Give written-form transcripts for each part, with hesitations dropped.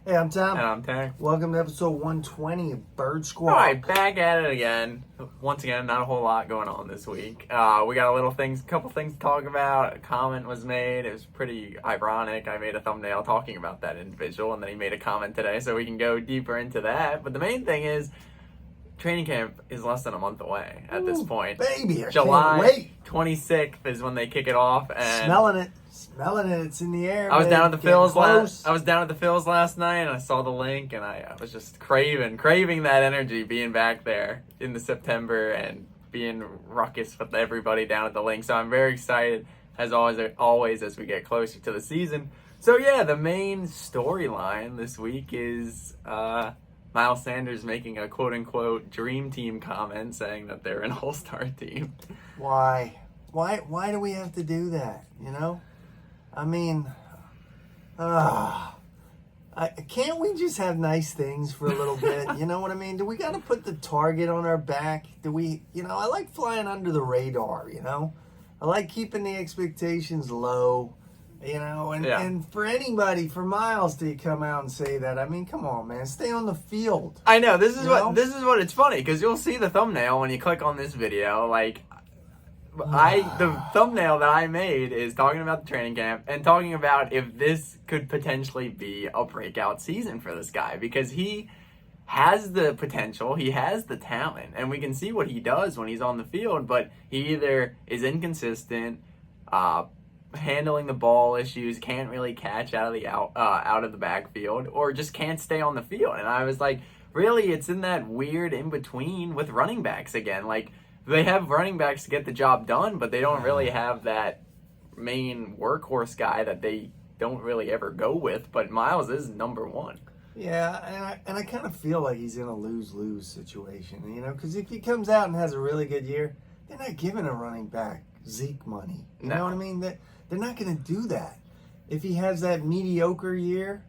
Hey, I'm Tom. And I'm Tank. Welcome to episode 120 of Bird Squawk. All right, back at it again. Once again, not a whole lot going on this week. We got a couple things to talk about. A comment was made. It was pretty ironic. I made a thumbnail talking about that individual, and then he made a comment today, so we can go deeper into that. But the main thing is, training camp is less than a month away at this point. Baby, I July can't wait. 26th is when they kick it off, and Smelling it. It's in the air. I was down at the Phils last. I was down at the Phils last night, and I saw the link, and I was just craving that energy, being back there in the September and being ruckus with everybody down at the link. So I'm very excited as always as we get closer to the season. So yeah, the main storyline this week is Miles Sanders making a quote unquote dream team comment, saying that they're an all-star team. Why do we have to do that? You know? I mean, can't we just have nice things for a little bit? You know what I mean? Do we got to put the target on our back? I like flying under the radar, you know? I like keeping the expectations low, you know? And for anybody, for Miles to come out and say that, I mean, come on, man, stay on the field. I know, this is what it's funny, because you'll see the thumbnail when you click on this video, like, the thumbnail that I made is talking about the training camp and talking about if this could potentially be a breakout season for this guy, because he has the potential, he has the talent, and we can see what he does when he's on the field, but he either is inconsistent, handling the ball issues, can't really catch out of the backfield, or just can't stay on the field. And I was like, really, it's in that weird in between with running backs again. Like, they have running backs to get the job done, but they don't really have that main workhorse guy that they don't really ever go with. But Miles is number one. Yeah, and I kind of feel like he's in a lose-lose situation, you know, because if he comes out and has a really good year, they're not giving a running back Zeke money. You know what I mean? They're not going to do that. If he has that mediocre year,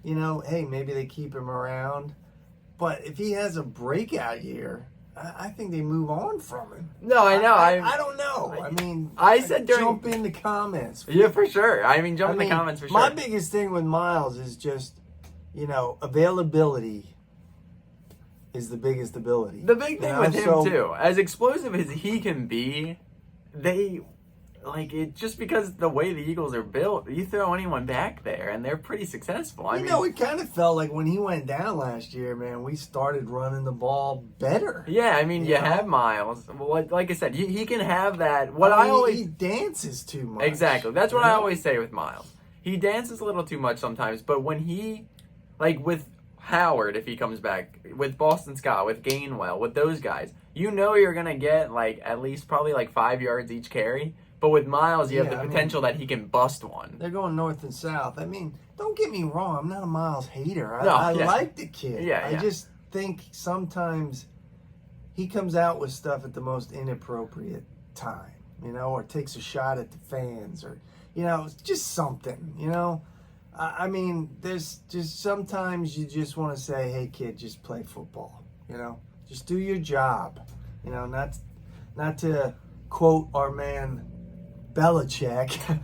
you know, hey, maybe they keep him around. But if he has a breakout year, I think they move on from him. No, I know. I don't know. I mean, I said jump in the comments. Yeah, for sure. I mean, jump in the comments for sure. My biggest thing with Miles is just, you know, availability is the biggest ability. The big thing with him, too, as explosive as he can be, just because the way the Eagles are built, you throw anyone back there, and they're pretty successful. I mean, it kind of felt like when he went down last year, man, we started running the ball better. Yeah, I mean, you have Miles. Well, like I said, he can have that. He dances too much. Exactly. That's what I always say with Miles. He dances a little too much sometimes, but when he, like with Howard, if he comes back, with Boston Scott, with Gainwell, with those guys, you know you're going to get, like, at least probably, like, 5 yards each carry. But with Miles, you have the potential that he can bust one. They're going north and south. I mean, don't get me wrong. I'm not a Miles hater. I like the kid. I just think sometimes he comes out with stuff at the most inappropriate time, you know, or takes a shot at the fans, or, you know, just something, you know. I mean, there's just sometimes you just want to say, hey, kid, just play football, you know. Just do your job, you know, not to quote our man Belichick,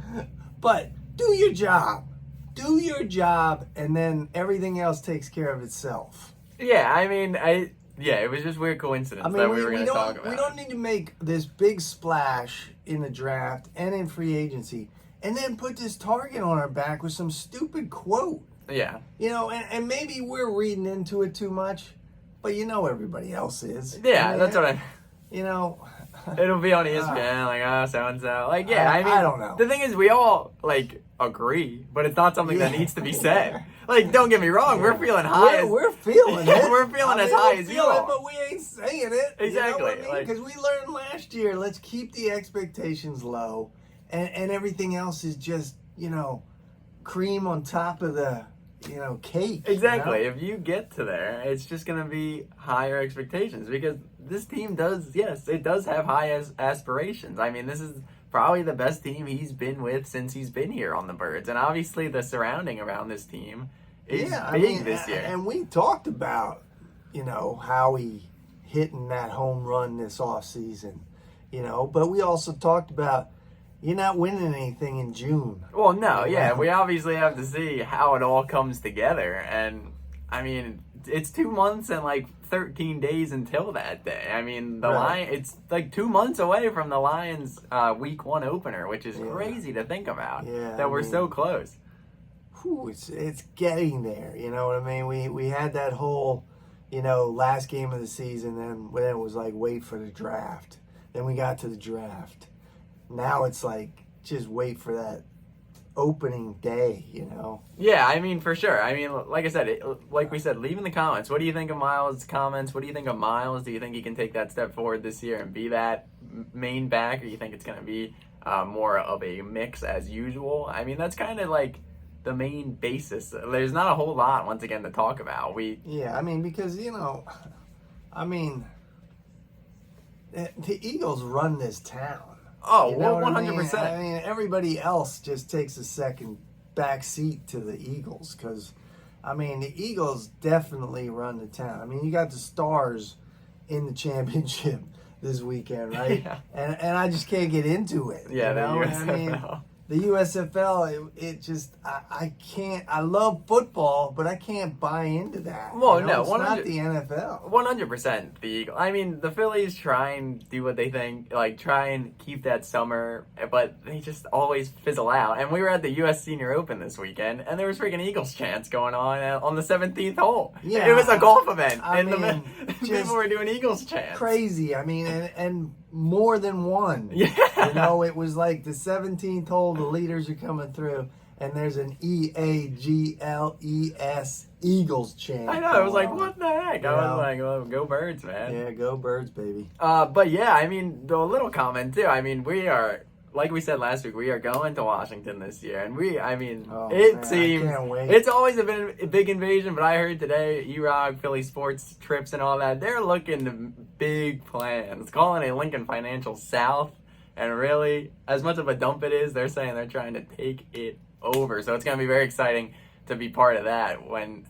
but do your job. Do your job, and then everything else takes care of itself. Yeah, I mean, it was just weird coincidence that we were going to talk about. We don't need to make this big splash in the draft and in free agency, and then put this target on our back with some stupid quote. Yeah. You know, and maybe we're reading into it too much, but you know everybody else is. Yeah, that's what I... You know... It'll be on ESPN, so-and-so. Like, yeah, I mean... I don't know. The thing is, we all, like, agree, but it's not something that needs to be said. Like, don't get me wrong, we're feeling high. We're feeling it. We're feeling as high as you are. But we ain't saying it. Exactly. You know because we learned last year, let's keep the expectations low, and everything else is just, you know, cream on top of the... cake. Exactly. You know? If you get to there, it's just going to be higher expectations, because this team does have high aspirations. I mean, this is probably the best team he's been with since he's been here on the Birds. And obviously the surrounding around this team is big this year. And we talked about, how he hitting that home run this offseason, but we also talked about you're not winning anything in June. Well, no, yeah, we obviously have to see how it all comes together, and I mean, it's 2 months and like 13 days until that day. I mean, it's like 2 months away from the Lions' week 1 opener, which is crazy to think about. Yeah, that we're so close. Whew, it's getting there. You know what I mean? We had that whole, last game of the season, and then it was like wait for the draft. Then we got to the draft. Now it's like just wait for that opening day, Yeah, I mean, for sure. I mean, like I said, like we said, leave in the comments. What do you think of Miles' comments? What do you think of Miles? Do you think he can take that step forward this year and be that main back, or do you think it's going to be more of a mix as usual? I mean, that's kind of like the main basis. There's not a whole lot, once again, to talk about. Yeah, I mean, because, the Eagles run this town. Oh, 100%. I mean, everybody else just takes a second back seat to the Eagles because, the Eagles definitely run the town. I mean, you got the Stars in the championship this weekend, right? Yeah. And I just can't get into it. Yeah, the USFL. The USFL, it just, I can't, I love football, but I can't buy into that. Well, no, it's not the NFL. 100% the Eagles. I mean, the Phillies try and do what they think, like try and keep that summer, but they just always fizzle out. And we were at the U.S. Senior Open this weekend, and there was freaking Eagles chants going on the 17th hole. Yeah. It was a golf event, People were doing Eagles chants. Crazy. I mean, and more than one. Yeah. It was like the 17th hole, the leaders are coming through, and there's an EAGLES Eagles chant. I know. I was like, what the heck? I was like, well, go Birds, man. Yeah, go Birds, baby. But yeah, I mean, the little comment too. I mean, we are, like we said last week, we are going to Washington this year, and seems I can't wait. It's always been a big invasion. But I heard today, E-Rock, Philly Sports Trips, and all that, they're looking to big plans, calling it Lincoln Financial South, and really, as much of a dump it is, they're saying they're trying to take it over. So it's going to be very exciting to be part of that.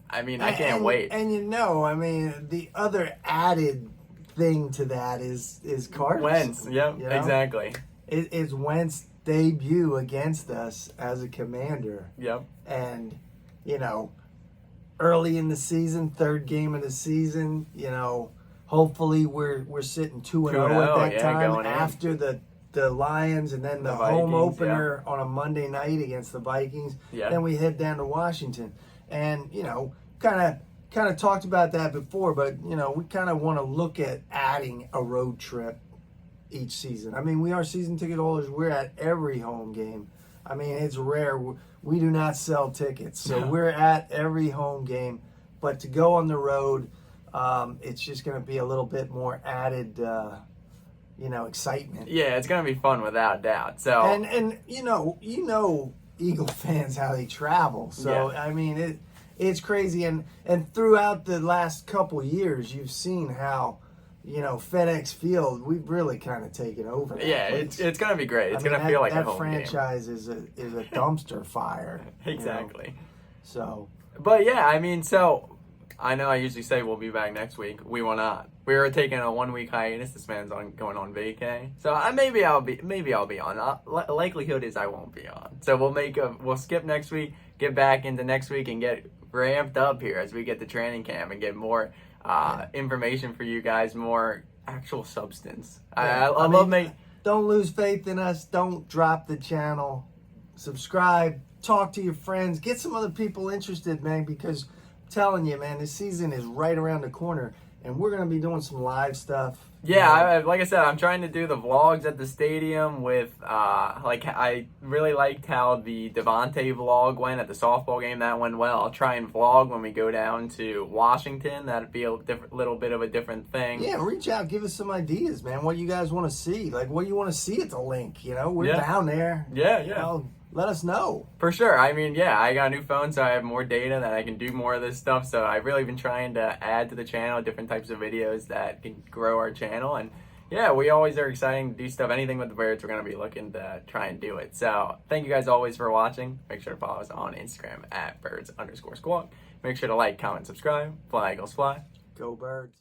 I can't wait. And the other added thing to that is Carson Wentz. Yep, exactly. It's Wentz's debut against us as a Commander. Yep. And, early in the season, 3rd game of the season, hopefully we're sitting 2-0 at that time after the Lions and then the home Vikings, opener on a Monday night against the Vikings. Yeah. Then we head down to Washington. And, kind of talked about that before, but, we kind of want to look at adding a road trip each season. We are season ticket holders. We're at every home game. It's rare. We do not sell tickets. So we're at every home game. But to go on the road, it's just going to be a little bit more added, excitement. Yeah, it's going to be fun without doubt. So and Eagle fans how they travel. So it's crazy. And throughout the last couple years, you've seen how FedEx Field, we've really kind of taken over. It's going to be great. It's going to feel like a home franchise game. is a dumpster fire. Exactly. So. But yeah, so I know I usually say we'll be back next week. We will not. We are taking a 1-week hiatus. This man's going on vacay. So maybe I'll be on. Likelihood is I won't be on. So we'll skip next week, get back into next week, and get ramped up here as we get to training camp and get more information for you guys, more actual substance. Don't lose faith in us. Don't drop the channel. Subscribe. Talk to your friends. Get some other people interested, man, because I'm telling you, man, this season is right around the corner, and we're going to be doing some live stuff. Yeah, like I said, I'm trying to do the vlogs at the stadium with, I really liked how the Devontae vlog went at the softball game. That went well. I'll try and vlog when we go down to Washington. That'd be a little bit of a different thing. Yeah, reach out. Give us some ideas, man. What you guys want to see. Like, what you want to see at the link. We're down there. Yeah. Let us know. For sure. I got a new phone, so I have more data that I can do more of this stuff. So I've really been trying to add to the channel different types of videos that can grow our channel. And yeah, we always are excited to do stuff. Anything with the Birds, we're going to be looking to try and do it. So thank you guys always for watching. Make sure to follow us on Instagram at birds_squawk. Make sure to like, comment, subscribe. Fly Eagles fly. Go Birds.